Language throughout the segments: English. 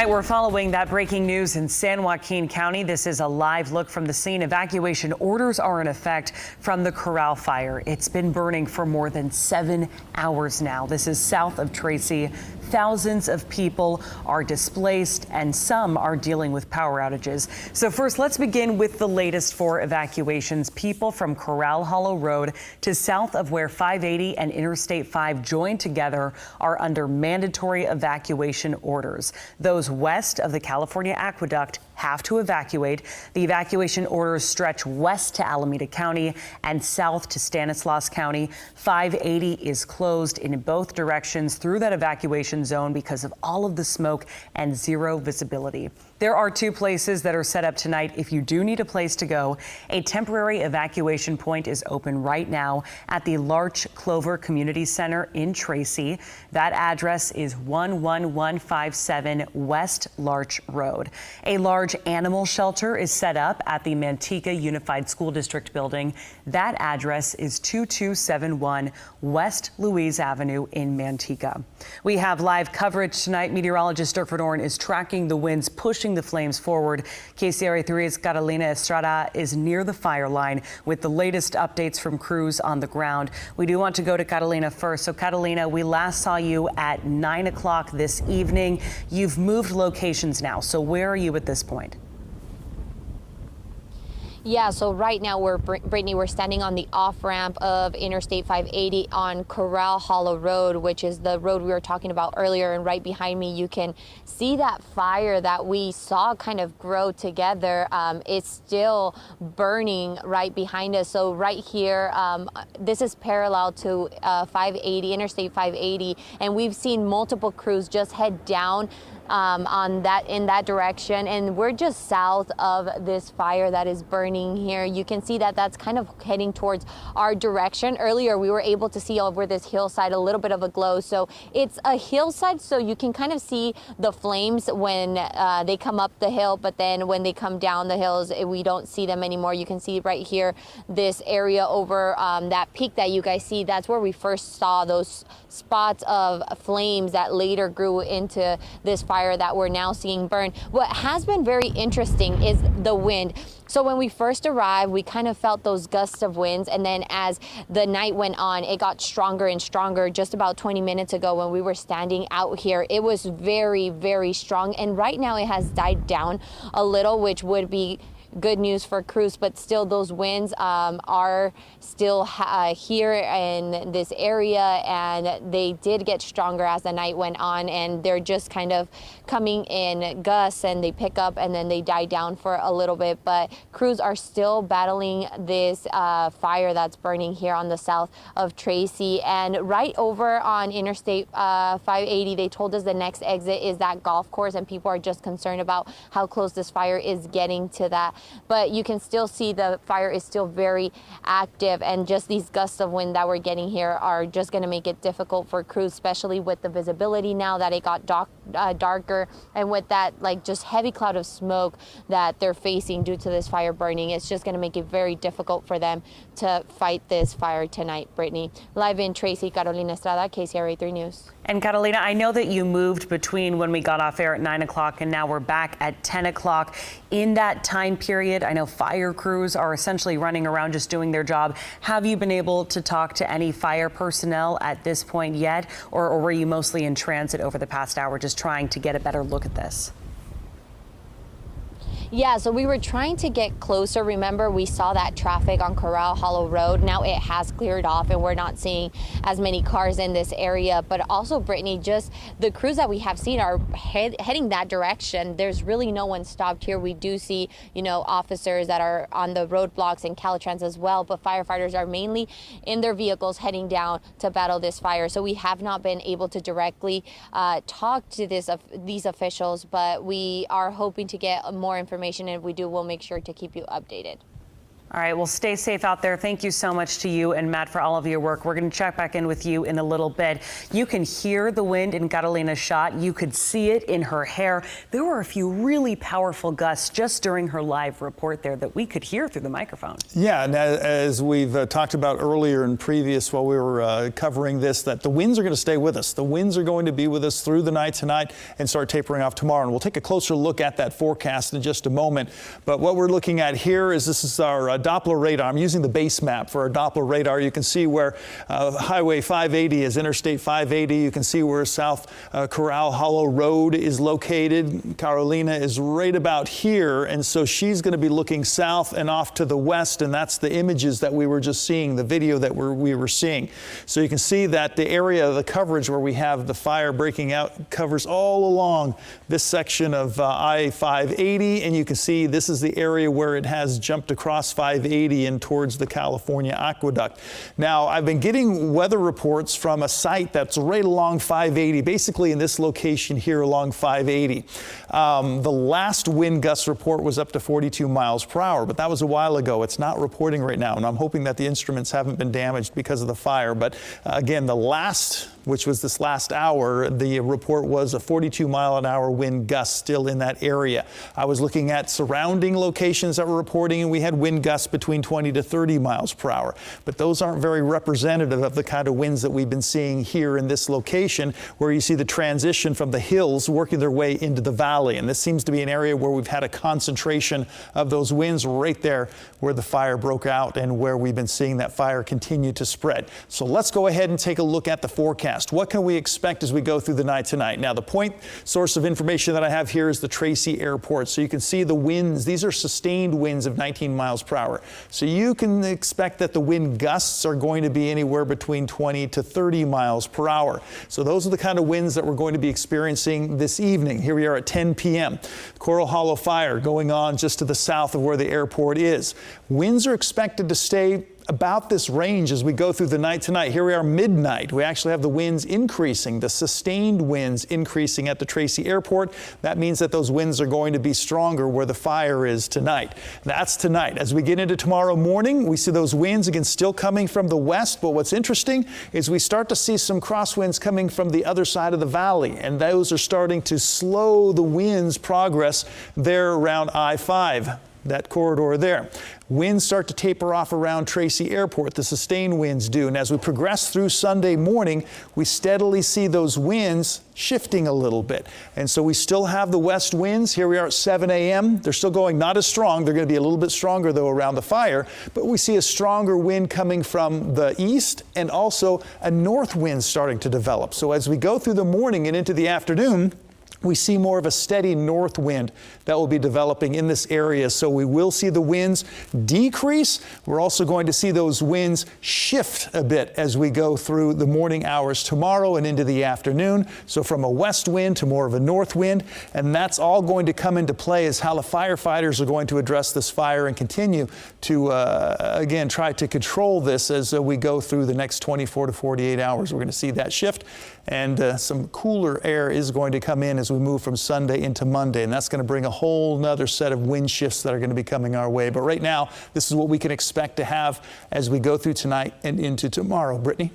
Tonight, we're following that breaking news in San Joaquin County. This is a live look from the scene. Evacuation orders are in effect from the Corral Fire. It's been burning for more than 7 hours now. This is south of Tracy. Thousands of people are displaced and some are dealing with power outages. So first, let's begin with the latest for evacuations. People from Corral Hollow Road to south of where 580 and Interstate 5 join together are under mandatory evacuation orders. Those west of the California Aqueduct have to evacuate. The evacuation orders stretch west to Alameda County and south to Stanislaus County. 580 is closed in both directions through that evacuation zone because of all of the smoke and zero visibility. There are 2 places that are set up tonight if you do need a place to go. A temporary evacuation point is open right now at the Larch Clover Community Center in Tracy. That address is 11157 West Larch Road. A large animal shelter is set up at the Manteca Unified School District building. That address is 2271 West Louise Avenue in Manteca. We have live coverage tonight. Meteorologist Dirk Verdorn is tracking the winds pushing the flames forward. KCRA 3's Carolina Estrada is near the fire line with the latest updates from crews on the ground. We do want to go to Carolina first. So Carolina, we last saw you at 9 o'clock this evening. You've moved locations now. So where are you at this point? Yeah, so right now Brittany, we're standing on the off-ramp of Interstate 580 on Corral Hollow Road, which is the road we were talking about earlier. And right behind me, you can see that fire that we saw kind of grow together. It's still burning right behind us. So right here, this is parallel to 580, Interstate 580, and we've seen multiple crews just head down in that direction, and we're just south of this fire that is burning here. You can see that that's kind of heading towards our direction. Earlier we were able to see over this hillside a little bit of a glow. So it's a hillside, so you can kind of see the flames when they come up the hill, but then when they come down the hills, we don't see them anymore. You can see right here this area over that peak that you guys see. That's where we first saw those spots of flames that later grew into this fire that we're now seeing burn. What has been very interesting is the wind. So when we first arrived, we kind of felt those gusts of winds, and then as the night went on, it got stronger and stronger. Just about 20 minutes ago when we were standing out here, it was very, very strong, and right now it has died down a little, which would be good news for crews, but still those winds are still here in this area, and they did get stronger as the night went on, and they're just kind of coming in gusts, and they pick up and then they die down for a little bit. But crews are still battling this fire that's burning here on the south of Tracy, and right over on Interstate 580, they told us the next exit is that golf course, and people are just concerned about how close this fire is getting to that. But you can still see the fire is still very active, and just these gusts of wind that we're getting here are just going to make it difficult for crews, especially with the visibility now that it got darker, and with that like just heavy cloud of smoke that they're facing due to this fire burning. It's just going to make it very difficult for them to fight this fire tonight. Brittany, live in Tracy, Carolina Estrada, KCRA 3 News. And Carolina, I know that you moved between when we got off air at 9 o'clock and now we're back at 10 o'clock. In that time period, I know fire crews are essentially running around just doing their job. Have you been able to talk to any fire personnel at this point yet, or were you mostly in transit over the past hour just trying to get a better look at this? Yeah, so we were trying to get closer. Remember, we saw that traffic on Corral Hollow Road. Now it has cleared off and we're not seeing as many cars in this area. But also, Brittany, just the crews that we have seen are heading that direction. There's really no one stopped here. We do see, officers that are on the roadblocks and Caltrans as well. But firefighters are mainly in their vehicles heading down to battle this fire. So we have not been able to directly talk to these officials, but we are hoping to get more information. And if we do, we'll make sure to keep you updated. All right, well, stay safe out there. Thank you so much to you and Matt for all of your work. We're going to check back in with you in a little bit. You can hear the wind in Carolina's shot. You could see it in her hair. There were a few really powerful gusts just during her live report there that we could hear through the microphone. Yeah, and as we've talked about earlier and previous while we were covering this, that the winds are going to stay with us. The winds are going to be with us through the night tonight and start tapering off tomorrow. And we'll take a closer look at that forecast in just a moment. But what we're looking at here is this is our Doppler radar. I'm using the base map for our Doppler radar. You can see where Highway 580 is Interstate 580. You can see where South Corral Hollow Road is located. Carolina is right about here, and so she's going to be looking south and off to the west, and that's the images that we were just seeing, the video that we were seeing. So you can see that the area of the coverage where we have the fire breaking out covers all along this section of I-580, and you can see this is the area where it has jumped across 580 in towards the California aqueduct. Now, I've been getting weather reports from a site that's right along 580, basically in this location here along 580. The last wind gust report was up to 42 miles per hour, but that was a while ago. It's not reporting right now, and I'm hoping that the instruments haven't been damaged because of the fire. But again, the last, which was this last hour, the report was a 42-mile-an-hour wind gust still in that area. I was looking at surrounding locations that were reporting, and we had wind gusts between 20 to 30 miles per hour. But those aren't very representative of the kind of winds that we've been seeing here in this location, where you see the transition from the hills working their way into the valley. And this seems to be an area where we've had a concentration of those winds right there where the fire broke out and where we've been seeing that fire continue to spread. So let's go ahead and take a look at the forecast. What can we expect as we go through the night tonight? Now, the point source of information that I have here is the Tracy airport. So you can see the winds. These are sustained winds of 19 miles per hour. So you can expect that the wind gusts are going to be anywhere between 20 to 30 miles per hour. So those are the kind of winds that we're going to be experiencing this evening. Here we are at 10 p.m. Coral Hollow Fire going on just to the south of where the airport is. Winds are expected to stay about this range as we go through the night tonight. Here we are midnight. We actually have the winds increasing, the sustained winds increasing at the Tracy airport. That means that those winds are going to be stronger where the fire is tonight. That's tonight. As we get into tomorrow morning, we see those winds again still coming from the west. But what's interesting is we start to see some crosswinds coming from the other side of the valley, and those are starting to slow the wind's progress there around I-5. That corridor there. Winds start to taper off around Tracy Airport, the sustained winds do. And as we progress through Sunday morning, we steadily see those winds shifting a little bit. And so we still have the west winds. Here we are at 7 a.m. They're still going not as strong. They're going to be a little bit stronger, though, around the fire. But we see a stronger wind coming from the east and also a north wind starting to develop. So as we go through the morning and into the afternoon, we see more of a steady north wind that will be developing in this area. So we will see the winds decrease. We're also going to see those winds shift a bit as we go through the morning hours tomorrow and into the afternoon. So from a west wind to more of a north wind. And that's all going to come into play as how the firefighters are going to address this fire and continue to, again, try to control this as we go through the next 24 to 48 hours. We're going to see that shift, and some cooler air is going to come in as we move from Sunday into Monday, and that's going to bring a whole nother set of wind shifts that are going to be coming our way. But right now, this is what we can expect to have as we go through tonight and into tomorrow. Brittany?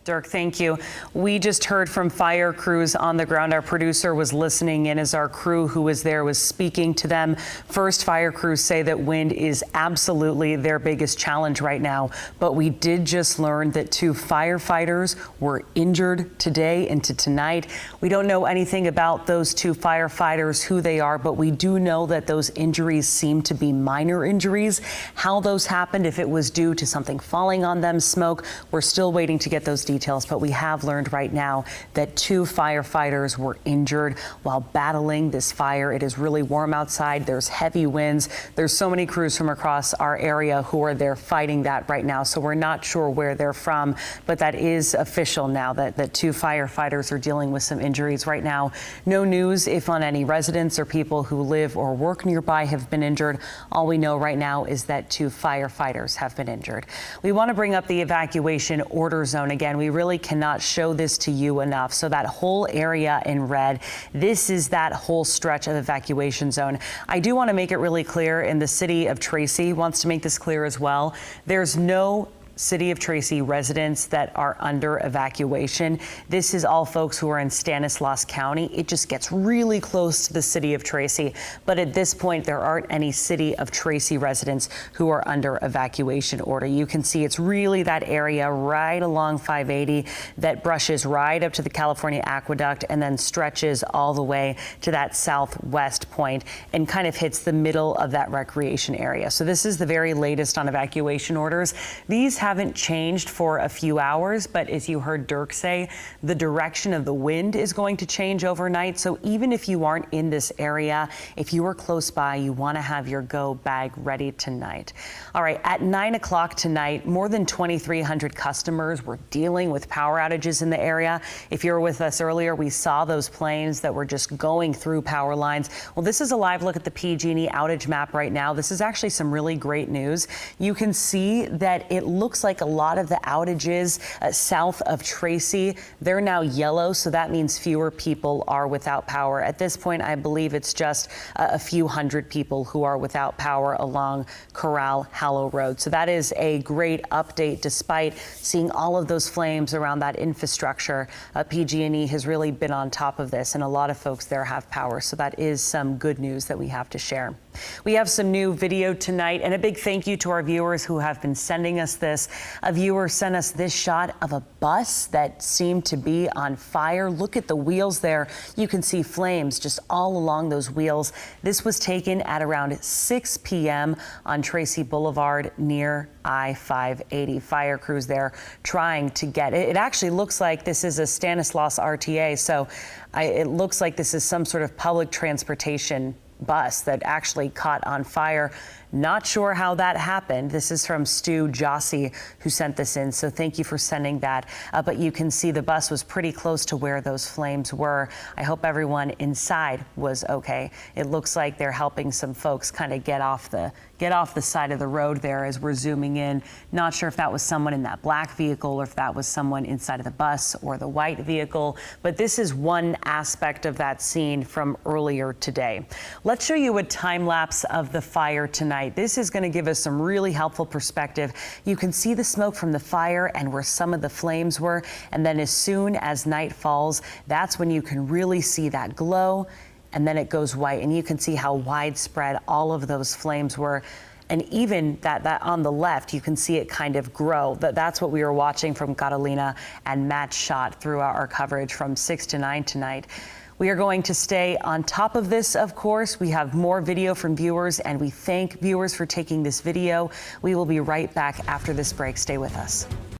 Dirk, thank you. We just heard from fire crews on the ground. Our producer was listening in as our crew who was there was speaking to them. First, fire crews say that wind is absolutely their biggest challenge right now. But we did just learn that 2 firefighters were injured today into tonight. We don't know anything about those 2 firefighters, who they are, but we do know that those injuries seem to be minor injuries. How those happened, if it was due to something falling on them, smoke, we're still waiting to get those details, but we have learned right now that 2 firefighters were injured while battling this fire. It is really warm outside. There's heavy winds. There's so many crews from across our area who are there fighting that right now. So we're not sure where they're from, but that is official now that 2 firefighters are dealing with some injuries right now. No news if on any residents or people who live or work nearby have been injured. All we know right now is that 2 firefighters have been injured. We want to bring up the evacuation order zone again. we really cannot show this to you enough. So that whole area in red, this is that whole stretch of evacuation zone. I do want to make it really clear, and the city of Tracy wants to make this clear as well. There's no City of Tracy residents that are under evacuation. This is all folks who are in Stanislaus County. It just gets really close to the City of Tracy. But at this point, there aren't any City of Tracy residents who are under evacuation order. You can see it's really that area right along 580 that brushes right up to the California Aqueduct and then stretches all the way to that southwest point and kind of hits the middle of that recreation area. So this is the very latest on evacuation orders. These haven't changed for a few hours, but as you heard Dirk say, the direction of the wind is going to change overnight. So even if you aren't in this area, if you are close by, you want to have your go bag ready tonight. All right, at 9 o'clock tonight, more than 2,300 customers were dealing with power outages in the area. If you were with us earlier, we saw those planes that were just going through power lines. Well, this is a live look at the PG&E outage map right now. This is actually some really great news. You can see that it looks like a lot of the outages south of Tracy, they're now yellow, so that means fewer people are without power. At this point, I believe it's just a few hundred people who are without power along Corral Hollow Road. So that is a great update despite seeing all of those flames around that infrastructure. PG&E has really been on top of this, and a lot of folks there have power. So that is some good news that we have to share. We have some new video tonight, and a big thank you to our viewers who have been sending us this. A viewer sent us this shot of a bus that seemed to be on fire. Look at the wheels there. You can see flames just all along those wheels. This was taken at around 6 p.m. on Tracy Boulevard near I-580. Fire crews there trying to get it. It actually looks like this is a Stanislaus RTA, so it looks like this is some sort of public transportation bus that actually caught on fire. Not sure how that happened. This is from Stu Jossie, who sent this in, so thank you for sending that. But you can see the bus was pretty close to where those flames were. I hope everyone inside was okay. It looks like they're helping some folks kind of get off the side of the road there as we're zooming in. Not sure if that was someone in that black vehicle or if that was someone inside of the bus or the white vehicle, but this is one aspect of that scene from earlier today. Let's show you a time lapse of the fire tonight. This is going to give us some really helpful perspective. You can see the smoke from the fire and where some of the flames were, and then as soon as night falls, that's when you can really see that glow, and then it goes white, and you can see how widespread all of those flames were. And even that on the left, you can see it kind of grow. That's what we were watching from Catalina and Matt's shot throughout our coverage from 6 to 9 tonight. We are going to stay on top of this, of course. We have more video from viewers, and we thank viewers for taking this video. We will be right back after this break. Stay with us.